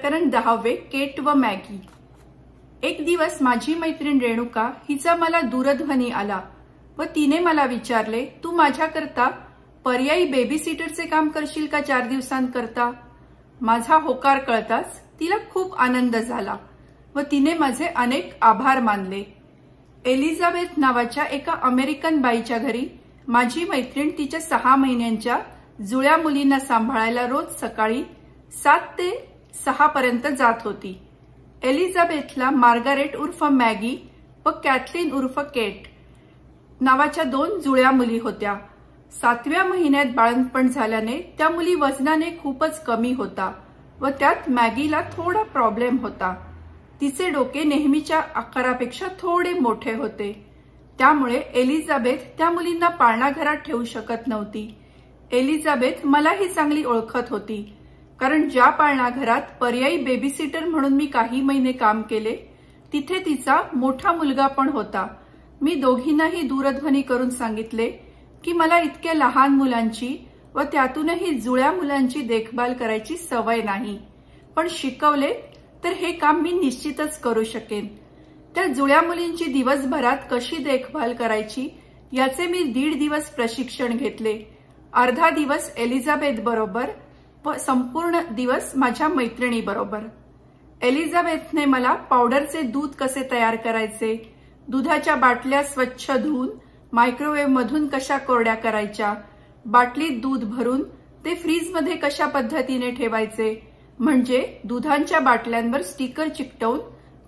प्रकरण 10वे केट व मॅगी। एक दिवस माझी मैत्रीण रेणुका हिचा मला दूरध्वनी आला व तिने मला विचारले, तू माझ्याकरता पर्यायी बेबीसिटरचे काम करशील का 4 दिवसांकरता? माझा होकार कळताच तिला खूप आनंद झाला व तिने माझे अनेक आभार मानले। एलिझाबेथ नावाच्या एका अमेरिकन बाईच्या घरी माझी मैत्रीण तिच्या 6 महिन्यांच्या जुळ्या मुलींना सांभाळायला रोज सकाळी 7 ते 6 पर्यंत जात होती। एलिझाबेथला मार्गारेट उर्फ मॅगी व कॅथलीन उर्फ केट नावाच्या 2 जुळ्या मुली होत्या। 7व्या महिन्यात बाळंतपण झाल्याने त्या मुली वजनाने खूपच कमी होता व त्यात मॅगीला थोडा प्रॉब्लेम होता। तिचे डोके नेहमीच्या आकारापेक्षा थोडे मोठे होते, त्यामुळे एलिझाबेथ त्या मुलींना पाळणाघरात ठेवू शकत नव्हती। एलिझाबेथ मलाही चांगली ओळखत होती, कारण ज्या पाळणाघरात पर्यायी बेबीसिटर म्हणून मी काही महिने काम केले तिथे तिचा मोठा मुलगा पण होता। मी दोघींनाही दूरध्वनी करून सांगितले की मला इतक्या लहान मुलांची व त्यातूनही जुळ्या मुलांची देखभाल करायची सवय नाही, पण शिकवले तर हे काम मी निश्चितच करू शकेन। त्या जुळ्या मुलींची दिवसभरात कशी देखभाल करायची याचे मी 1.5 दिवस प्रशिक्षण घेतले। अर्धा दिवस एलिझाबेथ बरोबर व संपूर्ण दिवस माझ्या मैत्रिणी बरोबर। एलिझाबेथने मला पावडरचे दूध कसे तयार करायचे, दुधाच्या बाटल्या स्वच्छ धुवून मायक्रोवेव्ह मधून कशा कोरड्या करायच्या, बाटलीत दूध भरून ते फ्रीजमध्ये कशा पद्धतीने ठेवायचे, म्हणजे दुधांच्या बाटल्यांवर स्टिकर चिकटवून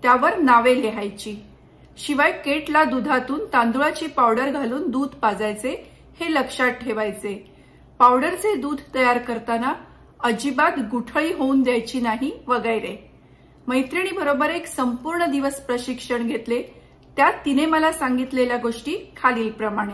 त्यावर नावे लिहायची। शिवाय केटला दुधातून तांदूळाची पावडर घालून दूध पाजायचे हे लक्षात ठेवायचे। पावडरचे दूध तयार करताना अजिबात गुठळी होऊन द्यायची नाही वगैरे। मैत्रिणीबरोबर एक संपूर्ण दिवस प्रशिक्षण घेतले, त्यात तिने मला सांगितलेल्या गोष्टी खालीलप्रमाणे।